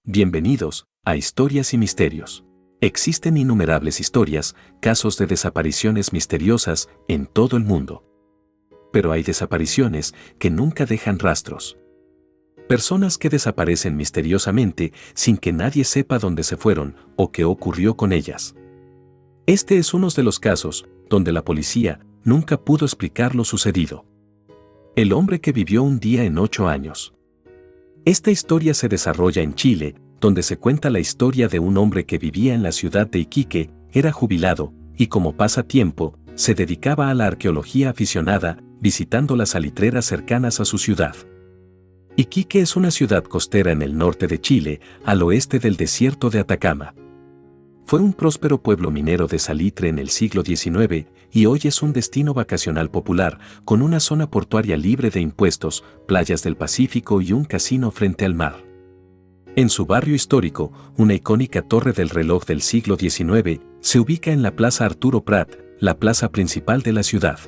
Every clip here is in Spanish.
Bienvenidos a Historias y Misterios. Existen innumerables historias, casos de desapariciones misteriosas en todo el mundo. Pero hay desapariciones que nunca dejan rastros. Personas que desaparecen misteriosamente sin que nadie sepa dónde se fueron o qué ocurrió con ellas. Este es uno de los casos donde la policía nunca pudo explicar lo sucedido. El hombre que vivió un día en 8 años. Esta historia se desarrolla en Chile, donde se cuenta la historia de un hombre que vivía en la ciudad de Iquique, era jubilado, y como pasatiempo, se dedicaba a la arqueología aficionada, visitando las salitreras cercanas a su ciudad. Iquique es una ciudad costera en el norte de Chile, al oeste del desierto de Atacama. Fue un próspero pueblo minero de salitre en el siglo XIX y hoy es un destino vacacional popular, con una zona portuaria libre de impuestos, playas del Pacífico y un casino frente al mar. En su barrio histórico, una icónica torre del reloj del siglo XIX se ubica en la Plaza Arturo Prat, la plaza principal de la ciudad.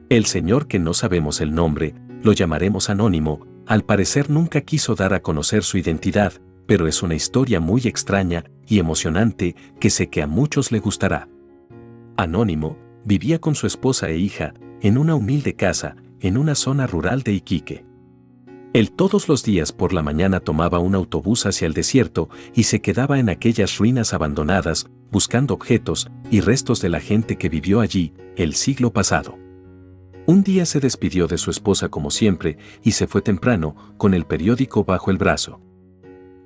El señor, que no sabemos el nombre, lo llamaremos Anónimo, al parecer nunca quiso dar a conocer su identidad, pero es una historia muy extraña y emocionante que sé que a muchos le gustará. Anónimo vivía con su esposa e hija en una humilde casa en una zona rural de Iquique. Él todos los días por la mañana tomaba un autobús hacia el desierto y se quedaba en aquellas ruinas abandonadas buscando objetos y restos de la gente que vivió allí el siglo pasado. Un día se despidió de su esposa como siempre y se fue temprano con el periódico bajo el brazo.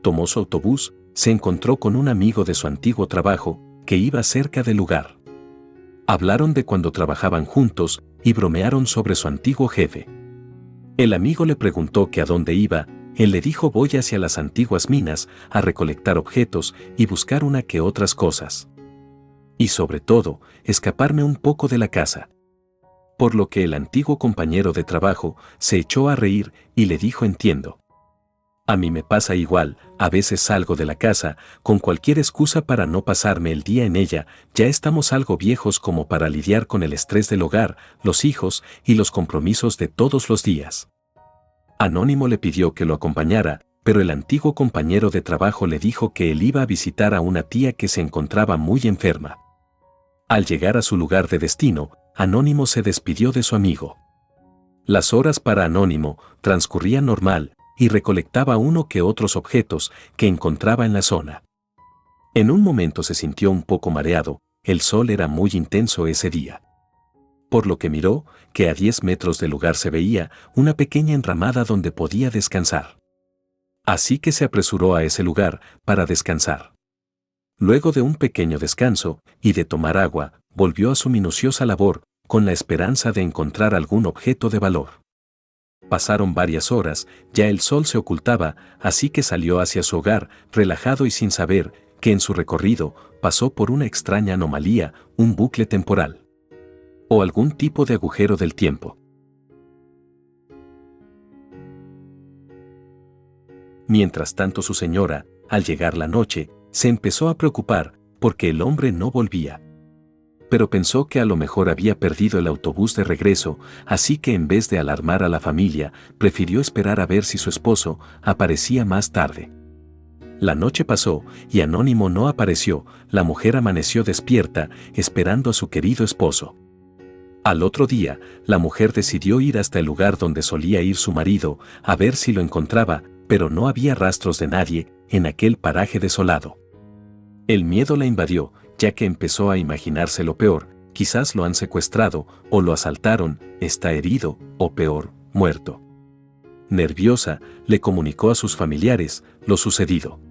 Tomó su autobús, se encontró con un amigo de su antiguo trabajo, que iba cerca del lugar. Hablaron de cuando trabajaban juntos y bromearon sobre su antiguo jefe. El amigo le preguntó que a dónde iba, él le dijo: voy hacia las antiguas minas a recolectar objetos y buscar una que otras cosas. Y sobre todo, escaparme un poco de la casa. Por lo que el antiguo compañero de trabajo se echó a reír y le dijo: entiendo. A mí me pasa igual, a veces salgo de la casa con cualquier excusa para no pasarme el día en ella, ya estamos algo viejos como para lidiar con el estrés del hogar, los hijos y los compromisos de todos los días. Anónimo le pidió que lo acompañara, pero el antiguo compañero de trabajo le dijo que él iba a visitar a una tía que se encontraba muy enferma. Al llegar a su lugar de destino, Anónimo se despidió de su amigo. Las horas para Anónimo transcurrían normal, y recolectaba uno que otros objetos que encontraba en la zona. En un momento se sintió un poco mareado, el sol era muy intenso ese día. Por lo que miró que a 10 metros del lugar se veía una pequeña enramada donde podía descansar. Así que se apresuró a ese lugar para descansar. Luego de un pequeño descanso y de tomar agua, volvió a su minuciosa labor, con la esperanza de encontrar algún objeto de valor. Pasaron varias horas, ya el sol se ocultaba, así que salió hacia su hogar, relajado y sin saber que en su recorrido pasó por una extraña anomalía, un bucle temporal. O algún tipo de agujero del tiempo. Mientras tanto su señora, al llegar la noche, se empezó a preocupar porque el hombre no volvía. Pero pensó que a lo mejor había perdido el autobús de regreso, así que en vez de alarmar a la familia, prefirió esperar a ver si su esposo aparecía más tarde. La noche pasó y Anónimo no apareció, la mujer amaneció despierta, esperando a su querido esposo. Al otro día, la mujer decidió ir hasta el lugar donde solía ir su marido, a ver si lo encontraba, pero no había rastros de nadie en aquel paraje desolado. El miedo la invadió, ya que empezó a imaginarse lo peor: quizás lo han secuestrado, o lo asaltaron, está herido, o peor, muerto. Nerviosa, le comunicó a sus familiares lo sucedido.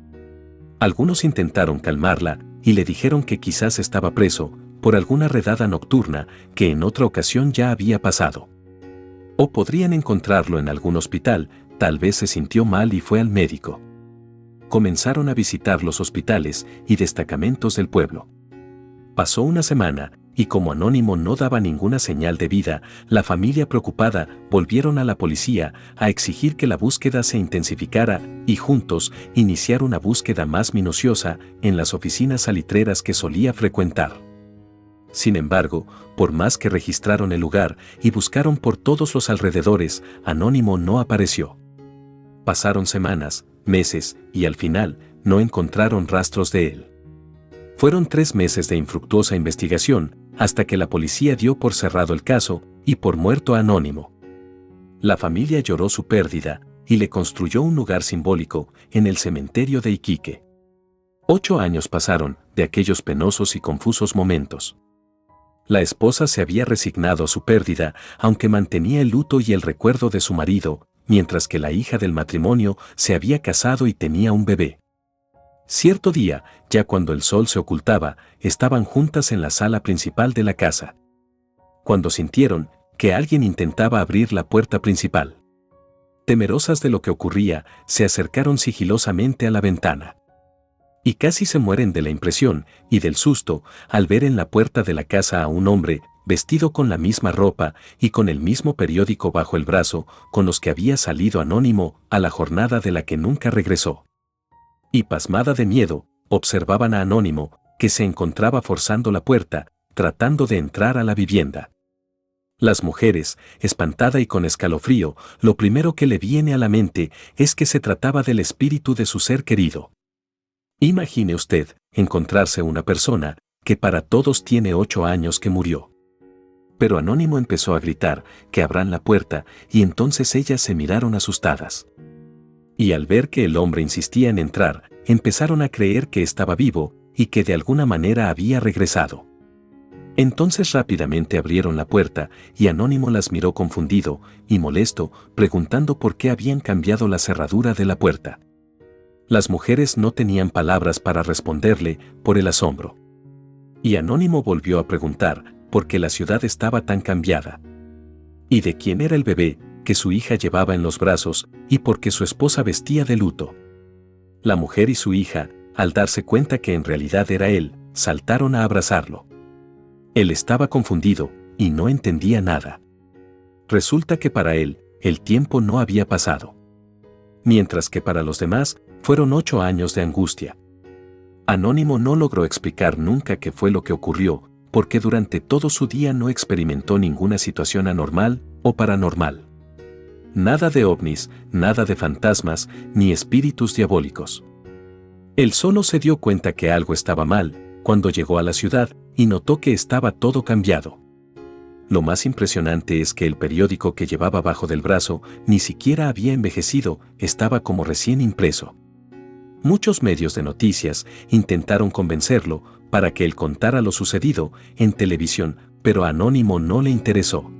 Algunos intentaron calmarla y le dijeron que quizás estaba preso por alguna redada nocturna que en otra ocasión ya había pasado. O podrían encontrarlo en algún hospital, tal vez se sintió mal y fue al médico. Comenzaron a visitar los hospitales y destacamentos del pueblo. Pasó una semana, y como Anónimo no daba ninguna señal de vida, la familia preocupada volvieron a la policía a exigir que la búsqueda se intensificara y juntos iniciar una búsqueda más minuciosa en las oficinas salitreras que solía frecuentar. Sin embargo, por más que registraron el lugar y buscaron por todos los alrededores, Anónimo no apareció. Pasaron semanas, meses, y al final, no encontraron rastros de él. Fueron 3 meses de infructuosa investigación, hasta que la policía dio por cerrado el caso, y por muerto a Anónimo. La familia lloró su pérdida, y le construyó un lugar simbólico, en el cementerio de Iquique. 8 años pasaron, de aquellos penosos y confusos momentos. La esposa se había resignado a su pérdida, aunque mantenía el luto y el recuerdo de su marido, mientras que la hija del matrimonio se había casado y tenía un bebé. Cierto día, ya cuando el sol se ocultaba, estaban juntas en la sala principal de la casa, cuando sintieron que alguien intentaba abrir la puerta principal. Temerosas de lo que ocurría, se acercaron sigilosamente a la ventana. Y casi se mueren de la impresión y del susto al ver en la puerta de la casa a un hombre, vestido con la misma ropa y con el mismo periódico bajo el brazo con los que había salido Anónimo a la jornada de la que nunca regresó. Y pasmada de miedo, observaban a Anónimo, que se encontraba forzando la puerta, tratando de entrar a la vivienda. Las mujeres, espantada y con escalofrío, lo primero que le viene a la mente es que se trataba del espíritu de su ser querido. Imagine usted encontrarse una persona que para todos tiene 8 años que murió. Pero Anónimo empezó a gritar que abran la puerta y entonces ellas se miraron asustadas. Y al ver que el hombre insistía en entrar, empezaron a creer que estaba vivo y que de alguna manera había regresado. Entonces rápidamente abrieron la puerta y Anónimo las miró confundido y molesto, preguntando por qué habían cambiado la cerradura de la puerta. Las mujeres no tenían palabras para responderle por el asombro. Y Anónimo volvió a preguntar por qué la ciudad estaba tan cambiada. Y de quién era el bebé que su hija llevaba en los brazos y por qué su esposa vestía de luto. La mujer y su hija, al darse cuenta que en realidad era él, saltaron a abrazarlo. Él estaba confundido y no entendía nada. Resulta que para él, el tiempo no había pasado. Mientras que para los demás, fueron 8 años de angustia. Anónimo no logró explicar nunca qué fue lo que ocurrió, porque durante todo su día no experimentó ninguna situación anormal o paranormal. Nada de ovnis, nada de fantasmas, ni espíritus diabólicos. Él solo se dio cuenta que algo estaba mal, cuando llegó a la ciudad y notó que estaba todo cambiado. Lo más impresionante es que el periódico que llevaba bajo del brazo ni siquiera había envejecido, estaba como recién impreso. Muchos medios de noticias intentaron convencerlo para que él contara lo sucedido en televisión, pero a Anónimo no le interesó.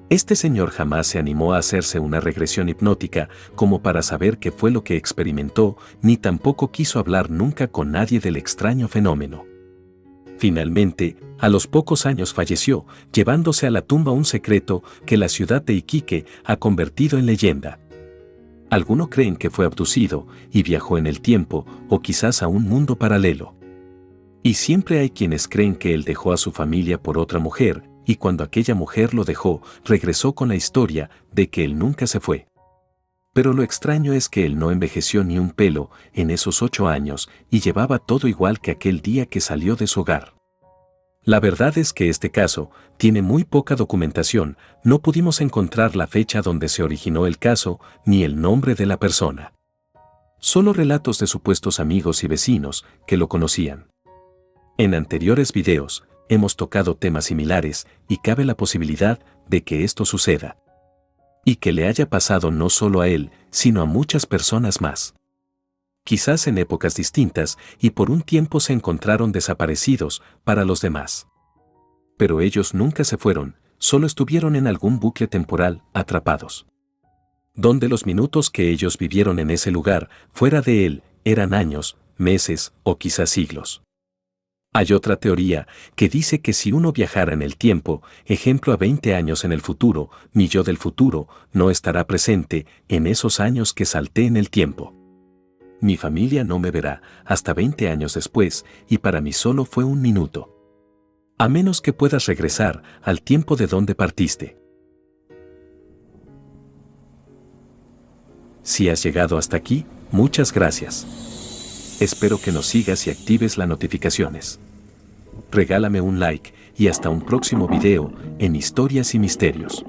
Este señor jamás se animó a hacerse una regresión hipnótica como para saber qué fue lo que experimentó, ni tampoco quiso hablar nunca con nadie del extraño fenómeno. Finalmente, a los pocos años falleció, llevándose a la tumba un secreto que la ciudad de Iquique ha convertido en leyenda. Algunos creen que fue abducido y viajó en el tiempo o quizás a un mundo paralelo. Y siempre hay quienes creen que él dejó a su familia por otra mujer, y cuando aquella mujer lo dejó, regresó con la historia de que él nunca se fue. Pero lo extraño es que él no envejeció ni un pelo en esos 8 años y llevaba todo igual que aquel día que salió de su hogar. La verdad es que este caso tiene muy poca documentación, no pudimos encontrar la fecha donde se originó el caso ni el nombre de la persona. Solo relatos de supuestos amigos y vecinos que lo conocían. En anteriores videos, hemos tocado temas similares y cabe la posibilidad de que esto suceda. Y que le haya pasado no solo a él, sino a muchas personas más. Quizás en épocas distintas y por un tiempo se encontraron desaparecidos para los demás. Pero ellos nunca se fueron, solo estuvieron en algún bucle temporal, atrapados. Donde los minutos que ellos vivieron en ese lugar, fuera de él, eran años, meses o quizás siglos. Hay otra teoría que dice que si uno viajara en el tiempo, ejemplo a 20 años en el futuro, mi yo del futuro no estará presente en esos años que salté en el tiempo. Mi familia no me verá hasta 20 años después y para mí solo fue un minuto. A menos que puedas regresar al tiempo de donde partiste. Si has llegado hasta aquí, muchas gracias. Espero que nos sigas y actives las notificaciones. Regálame un like y hasta un próximo video en Historias y Misterios.